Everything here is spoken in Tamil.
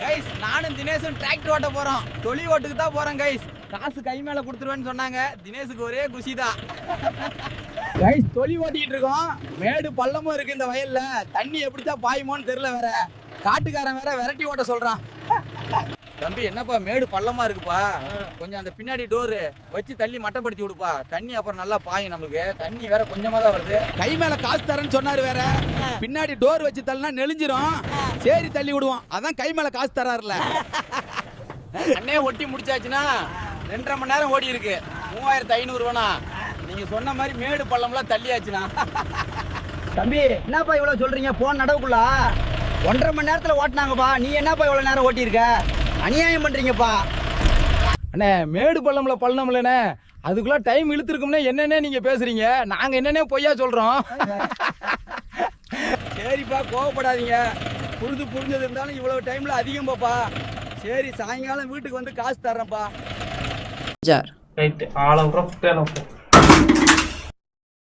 கைஸ் நானும் தினேஷும் டிராக்டர் ஓட்ட போறோம். தொழி ஓட்டுக்கு தான் போறோம் கைஸ். காசு கை மேல கொடுத்துருவேன்னு சொன்னாங்க. தினேஷுக்கு ஒரே குஷி தான். கைஸ் தொழி ஓட்டிட்டு இருக்கோம். மேடு பள்ளமும் இருக்கு இந்த வயல்ல. தண்ணி எப்படித்தான் பாயுமோன்னு தெரியல வேற. காட்டுக்காரன் வேற விரட்டி ஓட்ட சொல்றான். தம்பி என்னப்பா மேடு பள்ளமா இருக்குப்பா, கொஞ்சம் அந்த பின்னாடி டோரு வச்சு தள்ளி மட்டப்படுத்தி விடுப்பா. தண்ணி அப்புறம் நல்லா பாயும். நமக்கு தண்ணி வேற கொஞ்சமா தான் வருது. கை மேல காசு தரேன்னு சொன்னாரு வேற. பின்னாடி டோர் வச்சு தள்ளினா நெளிஞ்சிரும். சரி தள்ளி விடுவோம். அதான் கை மேல காசு தராருல. அண்ணே ஒட்டி முடிச்சாச்சுன்னா 2.5 மணி நேரம் ஓடி இருக்கு. 3500 ரூபானா. நீங்க சொன்ன மாதிரி மேடு பள்ளம்லாம் தள்ளியாச்சுனா. தம்பி என்னப்பா இவ்வளவு சொல்றீங்க? போன் நடவுக்குள்ள 1.5 மணி நேரத்துல ஓட்டினாங்கப்பா. நீ என்னப்பா இவ்வளவு நேரம் ஓட்டியிருக்க? அநியாயம் பண்றீங்கப்பா. அண்ணே மேடு பள்ளம்ல பள்ளம்லண்ணே, அதுக்குள்ள டைம் இழுத்துருக்கும்னே என்னென்ன நீங்க பேசுறீங்க. நாங்க என்னென்ன பொய்யா சொல்றோம். சரிப்பா கோவப்படாதீங்க. புரிஞ்சது இருந்தாலும் இவ்வளவு டைம்ல அதிகம் பாப்பா. சரி சாயங்காலம் வீட்டுக்கு வந்து காசு தர்றேன்ப்பா. ரைட்டு ஆளை விட்றோம்.